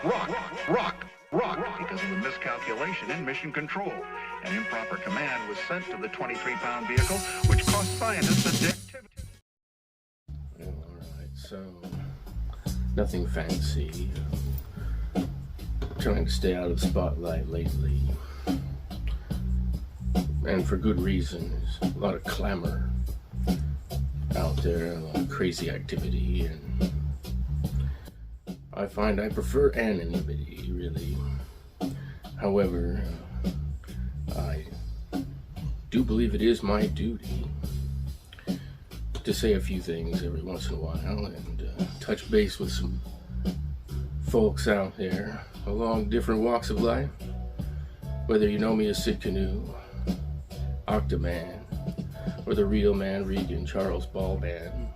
rock, because of a miscalculation in mission control. An improper command was sent to the 23-pound vehicle, which cost scientists addictivity. Alright, so nothing fancy. Trying to stay out of the spotlight lately. And for good reason. There's a lot of clamor out there, a lot of crazy activity, and I find I prefer anonymity, really. However, I do believe it is my duty to say a few things every once in a while and touch base with some folks out there along different walks of life. Whether you know me as Sid Canoe, Octoman, or the real man Regan Charles Ballman,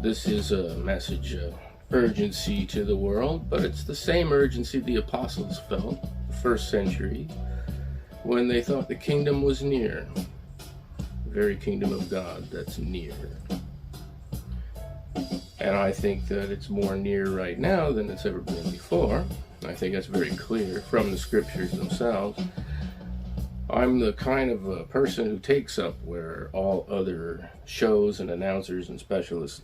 this is a message of urgency to the world, but it's the same urgency the apostles felt the first century when they thought the kingdom was near, the very kingdom of God that's near. And I think that it's more near right now than it's ever been before. I think that's very clear from the scriptures themselves. I'm the kind of a person who takes up where all other shows and announcers and specialists,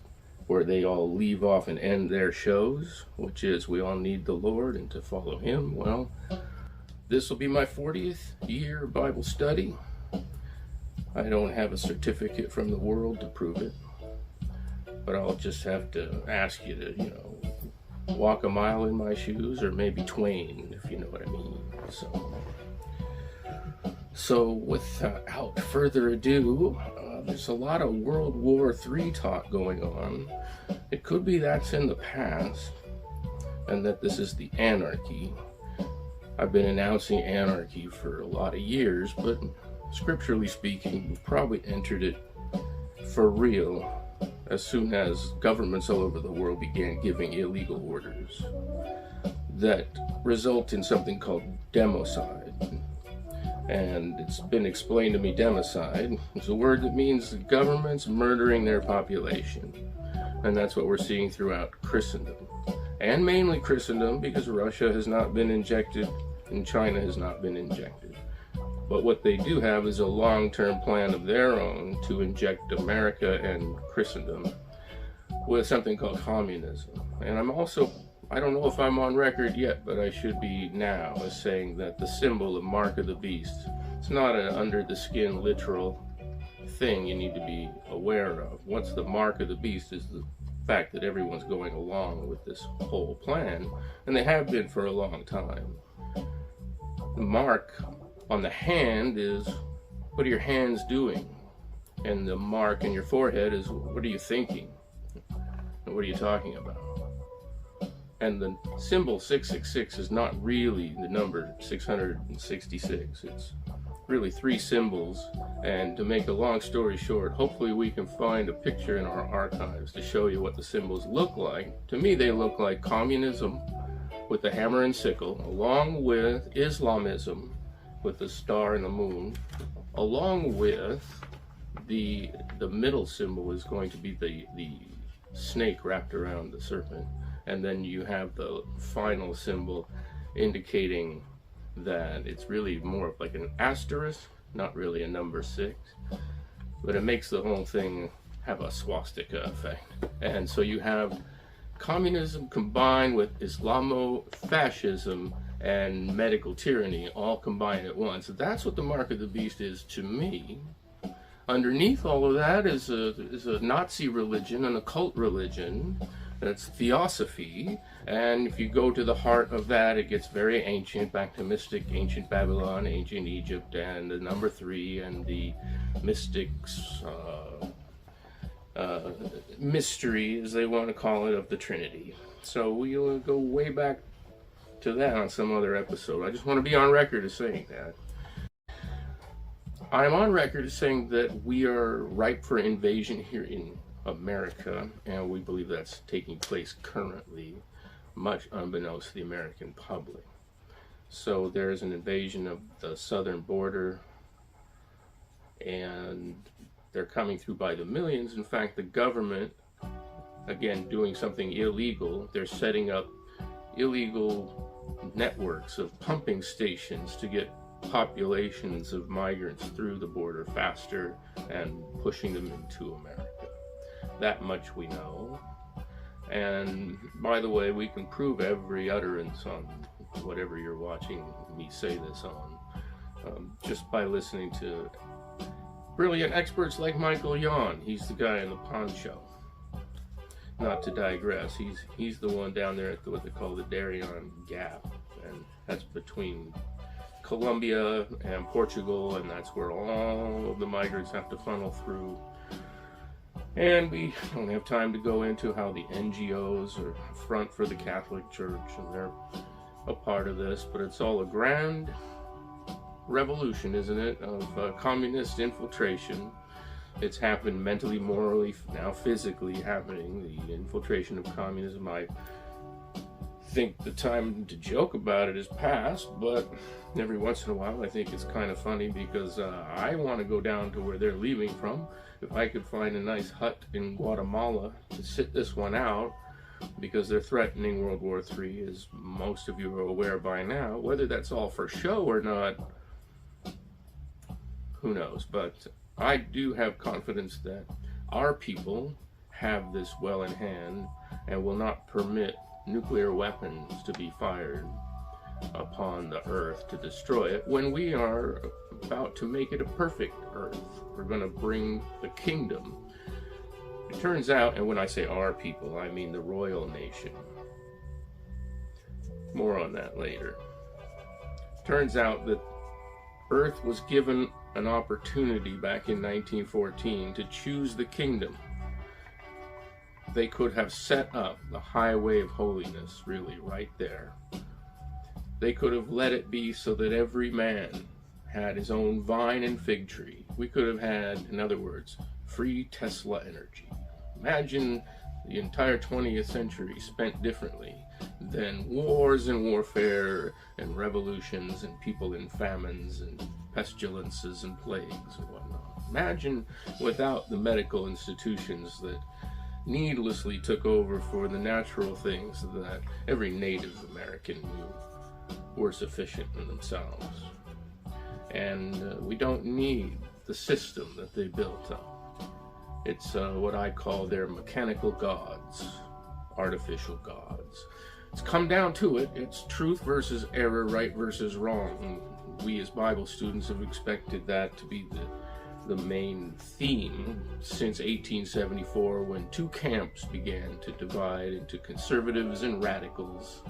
where they all leave off and end their shows, which is we all need the Lord and to follow Him. Well, this will be my 40th year of Bible study. I don't have a certificate from the world to prove it, but I'll just have to ask you to, walk a mile in my shoes, or maybe twain, if you know what I mean. So without further ado, there's a lot of World War III talk going on. It could be that's in the past, and that this is the anarchy. I've been announcing anarchy for a lot of years, but scripturally speaking, we probably entered it for real as soon as governments all over the world began giving illegal orders that result in something called democide. And it's been explained to me, democide is a word that means the government's murdering their population. And that's what we're seeing throughout Christendom. And mainly Christendom, because Russia has not been injected and China has not been injected. But what they do have is a long-term plan of their own to inject America and Christendom with something called communism. And I don't know if I'm on record yet, but I should be now, as saying that the symbol, the mark of the beast, it's not an under-the-skin literal thing you need to be aware of. What's the mark of the beast is the fact that everyone's going along with this whole plan, and they have been for a long time. The mark on the hand is, what are your hands doing? And the mark in your forehead is, what are you thinking? And what are you talking about? And the symbol 666 is not really the number 666. It's really 3 symbols. And to make a long story short, hopefully we can find a picture in our archives to show you what the symbols look like. To me, they look like communism with the hammer and sickle, along with Islamism with the star and the moon, along with the middle symbol is going to be the snake wrapped around the serpent. And then you have the final symbol indicating that it's really more like an asterisk, not really a number 6, but it makes the whole thing have a swastika effect. And so you have communism combined with Islamo-fascism and medical tyranny all combined at once. That's what the mark of the beast is to me. Underneath all of that is a Nazi religion, an occult religion. That's theosophy, and if you go to the heart of that, it gets very ancient, back to mystic, ancient Babylon, ancient Egypt, and the number 3, and the mystics, mystery, as they want to call it, of the Trinity. So we'll go way back to that on some other episode. I just want to be on record as saying that. I'm on record as saying that we are ripe for invasion here in America, and we believe that's taking place currently, much unbeknownst to the American public. So there's an invasion of the southern border, and they're coming through by the millions. In fact, the government, again, doing something illegal, they're setting up illegal networks of pumping stations to get populations of migrants through the border faster and pushing them into America. That much we know. And by the way, we can prove every utterance on whatever you're watching me say this on, just by listening to brilliant experts like Michael Yon. He's the guy in the poncho. Not to digress, he's the one down there at what they call the Darien Gap, and that's between Colombia and Portugal, and that's where all of the migrants have to funnel through. And we don't have time to go into how the NGOs are front for the Catholic Church, and they're a part of this, but it's all a grand revolution, isn't it, of communist infiltration. It's happened mentally, morally, now physically happening, the infiltration of communism. I think the time to joke about it is past, but every once in a while I think it's kind of funny, because I want to go down to where they're leaving from. If I could find a nice hut in Guatemala to sit this one out, because they're threatening World War III, as most of you are aware by now. Whether that's all for show or not, who knows? But I do have confidence that our people have this well in hand and will not permit nuclear weapons to be fired upon the earth to destroy it, when we are about to make it a perfect earth. We're going to bring the kingdom. It turns out, and when I say our people, I mean the royal nation. More on that later. Turns out that Earth was given an opportunity back in 1914 to choose the kingdom. They could have set up the highway of holiness, really, right there. They could have let it be so that every man had his own vine and fig tree. We could have had, in other words, free Tesla energy. Imagine the entire 20th century spent differently than wars and warfare and revolutions and people in famines and pestilences and plagues and whatnot. Imagine without the medical institutions that needlessly took over for the natural things that every Native American knew were sufficient in themselves. And we don't need the system that they built up. It's what I call their mechanical gods, artificial gods. It's come down to it. It's truth versus error, right versus wrong. And we as Bible students have expected that to be the main theme since 1874, when two camps began to divide into conservatives and radicals.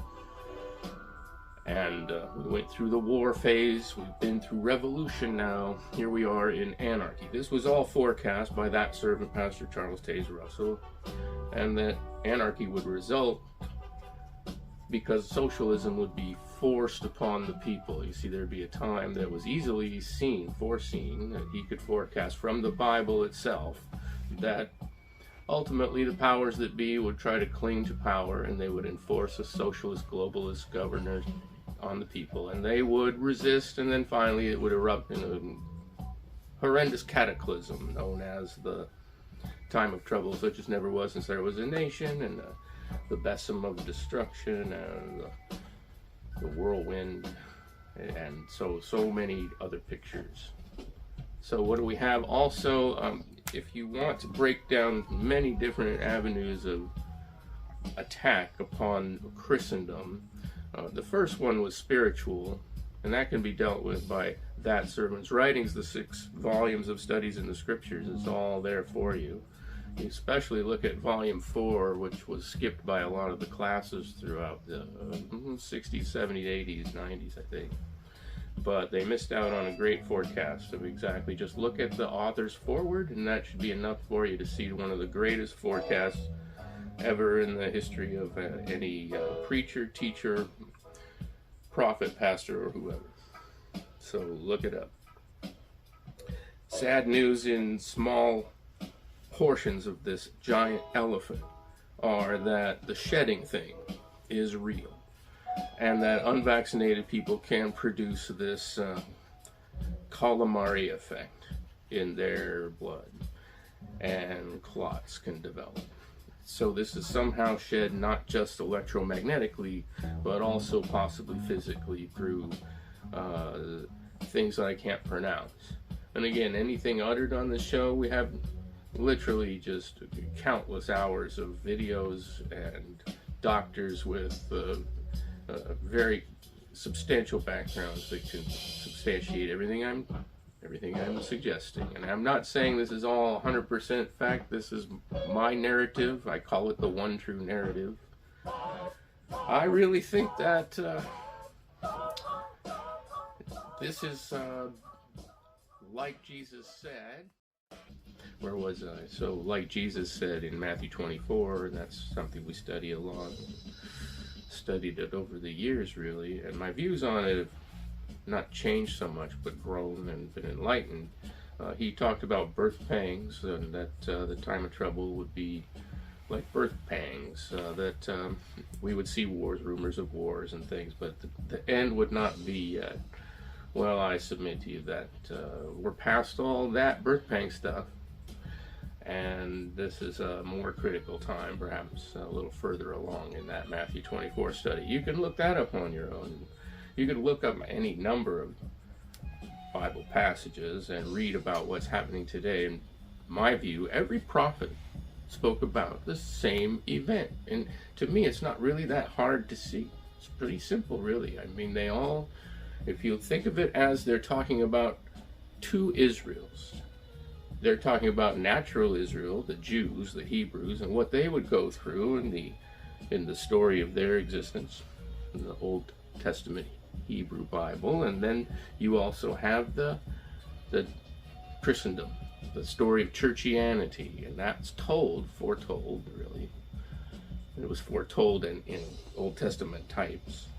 And we went through the war phase, we've been through revolution now, here we are in anarchy. This was all forecast by that servant, Pastor Charles Taze Russell, and that anarchy would result because socialism would be forced upon the people. You see, there'd be a time that was easily foreseen, that he could forecast from the Bible itself, that ultimately the powers that be would try to cling to power, and they would enforce a socialist, globalist governor on the people, and they would resist, and then finally it would erupt in a horrendous cataclysm known as the time of trouble, such as never was since there was a nation, and the besom of destruction, and the whirlwind, and so many other pictures. So what do we have also? If you want to break down many different avenues of attack upon Christendom, the first one was spiritual, and that can be dealt with by that servant's writings. The 6 volumes of studies in the scriptures is all there for you. You especially look at volume 4, which was skipped by a lot of the classes throughout the 60s, 70s, 80s, 90s, I think. But they missed out on a great forecast of exactly, just look at the author's foreword, and that should be enough for you to see one of the greatest forecasts ever in the history of any preacher, teacher, prophet, pastor, or whoever. So look it up. Sad news in small portions of this giant elephant are that the shedding thing is real, and that unvaccinated people can produce this calamari effect in their blood, and clots can develop. So this is somehow shed not just electromagnetically, but also possibly physically through things that I can't pronounce. And again, anything uttered on this show, we have literally just countless hours of videos and doctors with very substantial backgrounds that can substantiate everything I'm suggesting. And I'm not saying this is all 100% fact. This is my narrative. I call it the one true narrative. I really think that this is like Jesus said. Where was I? So, like Jesus said in Matthew 24, and that's something we study a lot. Studied it over the years, really, and my views on it have not changed so much, but grown and been enlightened. He talked about birth pangs, and that the time of trouble would be like birth pangs, that we would see wars, rumors of wars and things, but the end would not be yet. Well, I submit to you that we're past all that birth pang stuff, and this is a more critical time, perhaps a little further along in that Matthew 24 study. You can look that up on your own. You could look up any number of Bible passages and read about what's happening today. In my view, every prophet spoke about the same event. And to me, it's not really that hard to see. It's pretty simple, really. I mean, they all, if you think of it as they're talking about two Israels, they're talking about natural Israel, the Jews, the Hebrews, and what they would go through in the story of their existence in the Old Testament Hebrew Bible. And then you also have the Christendom, the story of churchianity, and that's foretold really. It was foretold in Old Testament types.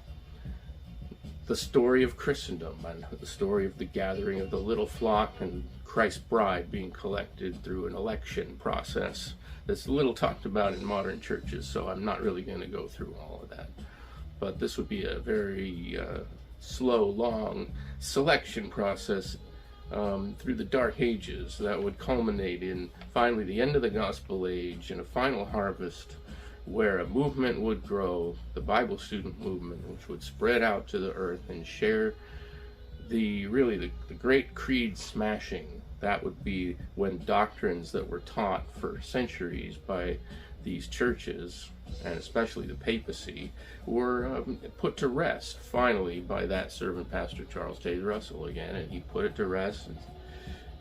The story of Christendom and the story of the gathering of the little flock and Christ's bride being collected through an election process that's little talked about in modern churches, so I'm not really going to go through all of that. But this would be a very slow, long selection process through the Dark Ages that would culminate in finally the end of the Gospel Age and a final harvest where a movement would grow, the Bible student movement, which would spread out to the earth and share the great creed smashing. That would be when doctrines that were taught for centuries by these churches, and especially the papacy, were put to rest finally by that servant pastor Charles Taze Russell again, and he put it to rest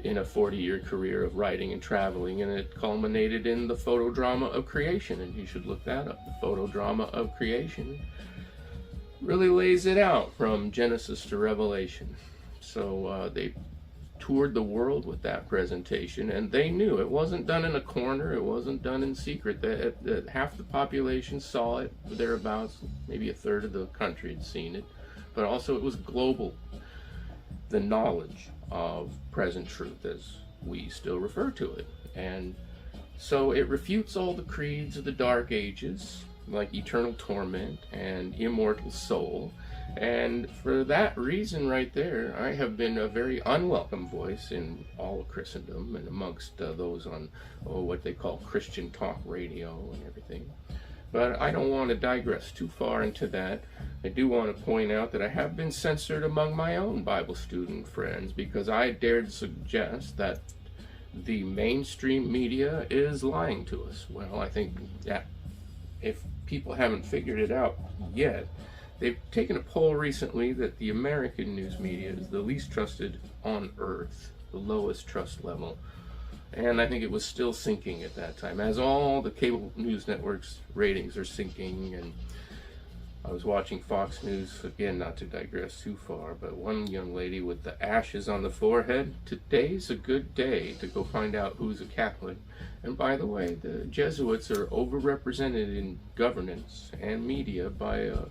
in a 40-year career of writing and traveling, and it culminated in the photodrama of creation. And you should look that up. The photodrama of creation really lays it out from Genesis to Revelation. So they toured the world with that presentation, and they knew it wasn't done in a corner, it wasn't done in secret. That half the population saw it, thereabouts, maybe a third of the country had seen it, but also it was global. The knowledge of present truth, as we still refer to it. And so it refutes all the creeds of the Dark Ages, like eternal torment and immortal soul. And for that reason right there, I have been a very unwelcome voice in all of Christendom and amongst those on what they call Christian talk radio and everything. But I don't want to digress too far into that. I do want to point out that I have been censored among my own Bible student friends because I dared suggest that the mainstream media is lying to us. Well, I think that if people haven't figured it out yet, they've taken a poll recently that the American news media is the least trusted on earth, the lowest trust level. And I think it was still sinking at that time, as all the cable news networks' ratings are sinking. And I was watching Fox News, again, not to digress too far, but one young lady with the ashes on the forehead, today's a good day to go find out who's a Catholic. And by the way, the Jesuits are overrepresented in governance and media by a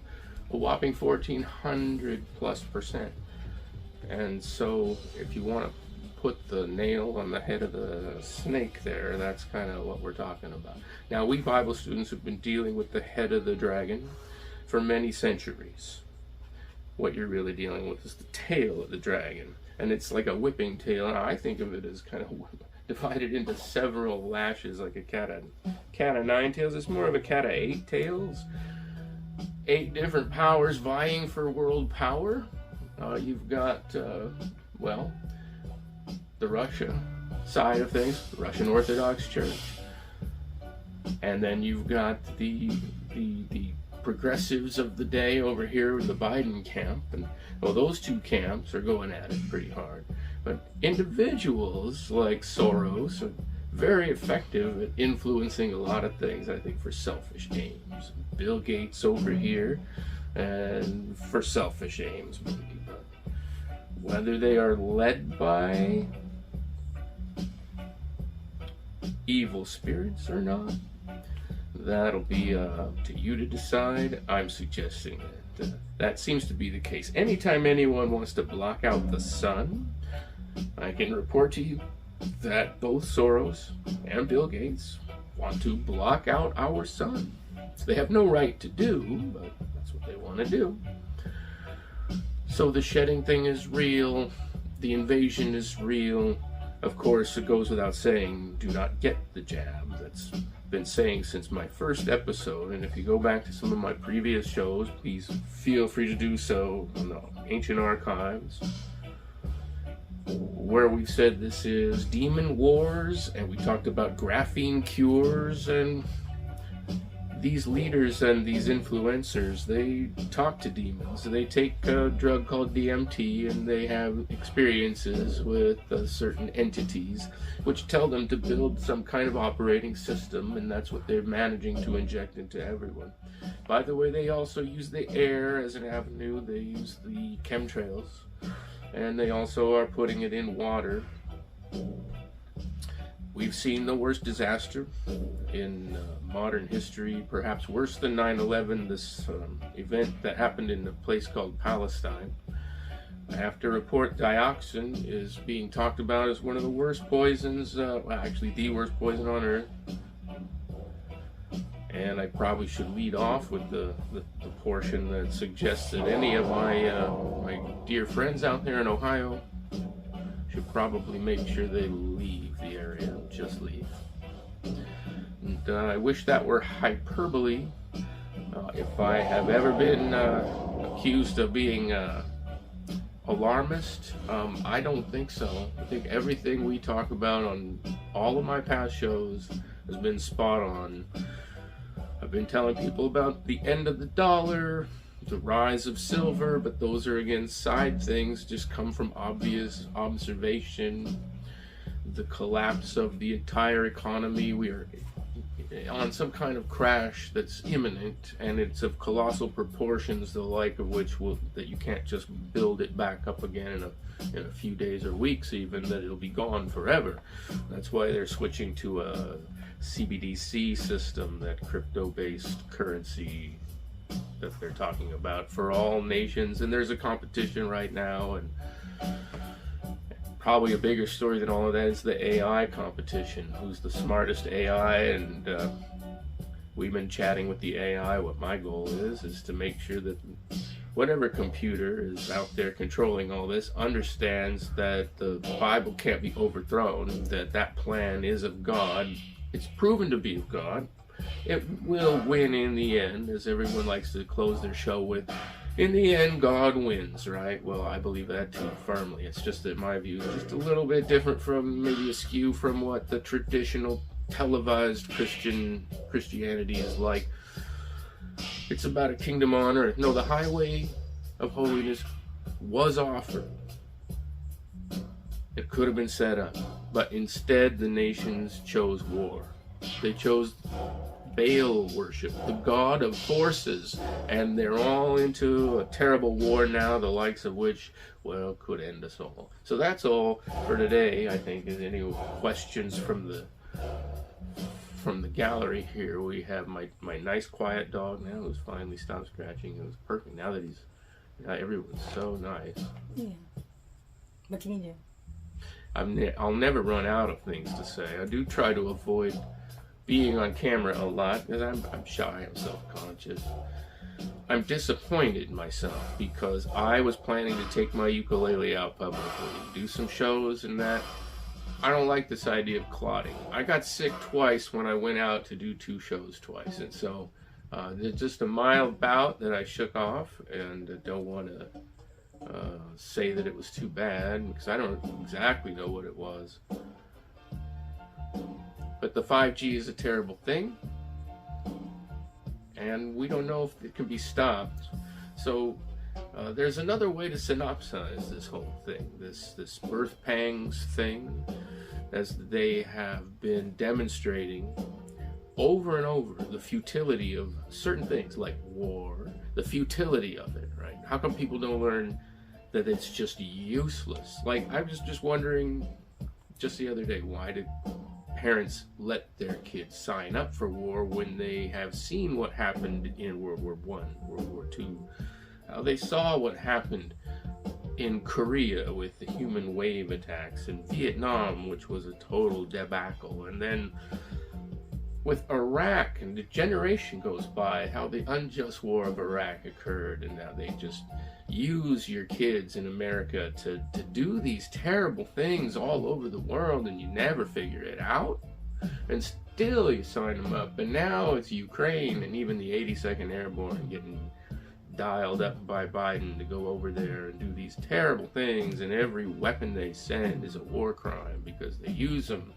whopping 1,400+%. And so if you want to put the nail on the head of the snake there, that's kind of what we're talking about. Now, we Bible students have been dealing with the head of the dragon for many centuries. What you're really dealing with is the tail of the dragon, and it's like a whipping tail. And I think of it as kind of divided into several lashes like a cat of nine tails. It's more of a cat of eight tails. 8 different powers vying for world power. You've got, well, the Russia side of things, the Russian Orthodox Church. And then you've got the progressives of the day over here in the Biden camp. And well, those two camps are going at it pretty hard. But individuals like Soros are very effective at influencing a lot of things, I think, for selfish aims. Bill Gates over here, and for selfish aims, maybe. But whether they are led by evil spirits or not, that'll be up to you to decide. I'm suggesting that that seems to be the case. Anytime anyone wants to block out the sun, I can report to you that both Soros and Bill Gates want to block out our sun. They have no right to do, but that's what they want to do. So the shedding thing is real. The invasion is real. Of course, it goes without saying, do not get the jab. That's been saying since my first episode. And if you go back to some of my previous shows, please feel free to do so on the ancient archives, where we've said this is demon wars, and we talked about graphene cures, and these leaders and these influencers, they talk to demons. They take a drug called DMT, and they have experiences with certain entities which tell them to build some kind of operating system, and that's what they're managing to inject into everyone. By the way, they also use the air as an avenue. They use the chemtrails, and they also are putting it in water. We've seen the worst disaster in modern history, perhaps worse than 9/11, this event that happened in a place called Palestine. I have to report dioxin is being talked about as one of the worst poisons, well, actually the worst poison on earth. And I probably should lead off with the portion that suggests that any of my dear friends out there in Ohio should probably make sure they leave the area, just leave. And I wish that were hyperbole. If I have ever been accused of being alarmist, I don't think so. I think everything we talk about on all of my past shows has been spot on. I've been telling people about the end of the dollar, the rise of silver, but those are again side things, just come from obvious observation. The collapse of the entire economy, we are on some kind of crash that's imminent, and it's of colossal proportions, the like of which that you can't just build it back up again in a few days or weeks, even, that it'll be gone forever. That's why they're switching to a CBDC system, that crypto-based currency that they're talking about for all nations. And there's a competition right now, and probably a bigger story than all of that is the AI competition. Who's the smartest AI? And we've been chatting with the AI. What my goal is to make sure that whatever computer is out there controlling all this understands that the Bible can't be overthrown, that plan is of God. It's proven to be of God. It will win in the end, as everyone likes to close their show with. In the end, God wins, right? Well, I believe that too firmly. It's just that my view is just a little bit different from, maybe askew from what the traditional televised Christianity is like. It's about a kingdom on earth. No, the highway of holiness was offered. It could have been set up, but instead the nations chose war. They chose Baal worship, the god of forces, and they're all into a terrible war now, the likes of which, well, could end us all. So that's all for today, I think. Is any questions from the gallery here? We have my nice quiet dog now who's finally stopped scratching. It was perfect now that everyone's so nice. Yeah. What can you do? I'll never run out of things to say. I do try to avoid being on camera a lot because I'm shy, I'm self-conscious. I'm disappointed in myself because I was planning to take my ukulele out publicly, do some shows and that. I don't like this idea of clotting. I got sick twice when I went out to do 2 shows twice, and so there's just a mild bout that I shook off, and I don't want to say that it was too bad, because I don't exactly know what it was. But the 5G is a terrible thing, and we don't know if it can be stopped. So there's another way to synopsize this whole thing, this birth pangs thing, as they have been demonstrating over and over the futility of certain things like war, the futility of it, right? How come people don't learn that it's just useless? Like, I was just wondering just the other day, why did parents let their kids sign up for war when they have seen what happened in World War I, World War II? How they saw what happened in Korea with the human wave attacks, in Vietnam, which was a total debacle, and then with Iraq, and the generation goes by, how the unjust war of Iraq occurred, and now they just use your kids in America to do these terrible things all over the world, and you never figure it out, and still you sign them up. And now it's Ukraine, and even the 82nd Airborne getting dialed up by Biden to go over there and do these terrible things, and every weapon they send is a war crime because they use them.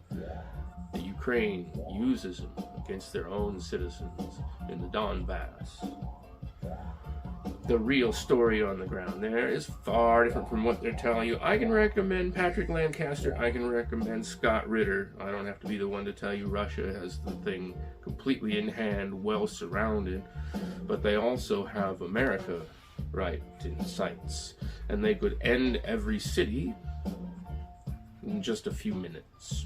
The Ukraine uses them against their own citizens in the Donbass. The real story on the ground there is far different from what they're telling you. I can recommend Patrick Lancaster. I can recommend Scott Ritter. I don't have to be the one to tell you Russia has the thing completely in hand, well surrounded. But they also have America right in sights. And they could end every city in just a few minutes.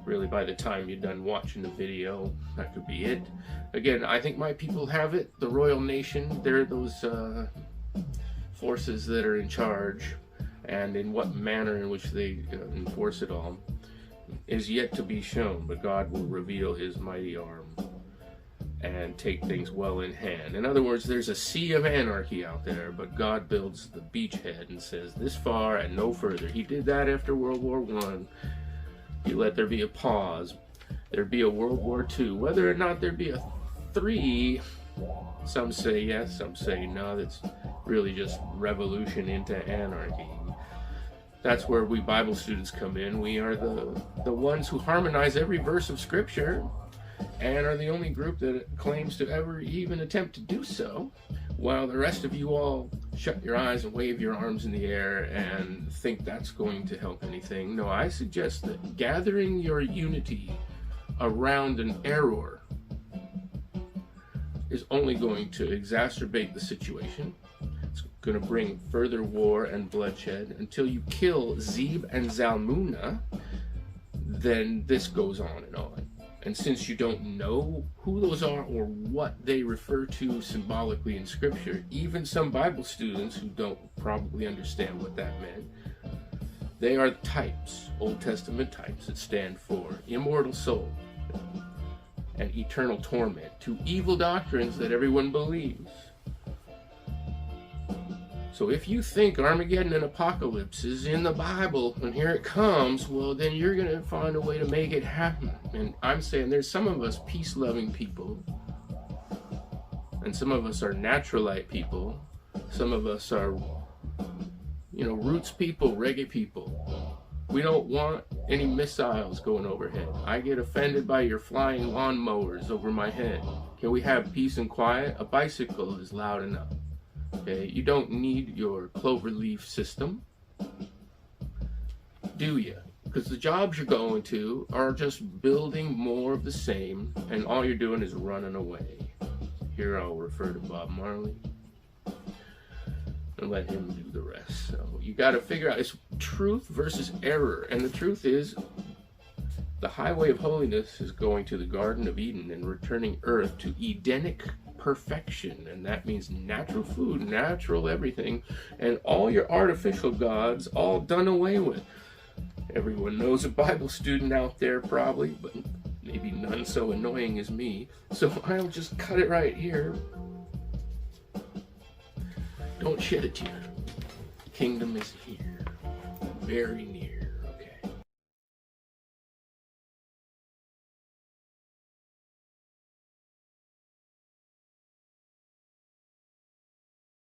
Really, by the time you're done watching the video, that could be it. Again, I think my people have it. The Royal Nation, they're those forces that are in charge, and in what manner in which they enforce it all is yet to be shown, but God will reveal his mighty arm and take things well in hand. In other words, there's a sea of anarchy out there, but God builds the beachhead and says this far and no further. He did that after World War I. He let there be a pause. There'd be a World War II. Whether or not there'd be a 3, some say yes, some say no. That's really just revolution into anarchy. That's where we Bible students come in. We are the ones who harmonize every verse of Scripture and are the only group that claims to ever even attempt to do so, while the rest of you all shut your eyes and wave your arms in the air and think that's going to help anything. No, I suggest that gathering your unity around an error is only going to exacerbate the situation. It's going to bring further war and bloodshed until you kill Zeb and Zalmunna. Then this goes on and on. And since you don't know who those are or what they refer to symbolically in Scripture, even some Bible students who don't probably understand what that meant, they are types, Old Testament types, that stand for immortal soul and eternal torment to evil doctrines that everyone believes. So if you think Armageddon and Apocalypse is in the Bible and here it comes, well, then you're going to find a way to make it happen. And I'm saying there's some of us peace-loving people, and some of us are natural-light people. Some of us are, roots people, reggae people. We don't want any missiles going overhead. I get offended by your flying lawnmowers over my head. Can we have peace and quiet? A bicycle is loud enough. Okay, you don't need your cloverleaf system, do you? Because the jobs you're going to are just building more of the same, and all you're doing is running away. Here I'll refer to Bob Marley and let him do the rest. So you got to figure out, it's truth versus error, and the truth is the highway of holiness is going to the Garden of Eden and returning earth to Edenic perfection, and that means natural food, natural everything, and all your artificial gods all done away with. Everyone knows a Bible student out there probably, but maybe none so annoying as me, so I'll just cut it right here. Don't shed a tear. The kingdom is here, very near.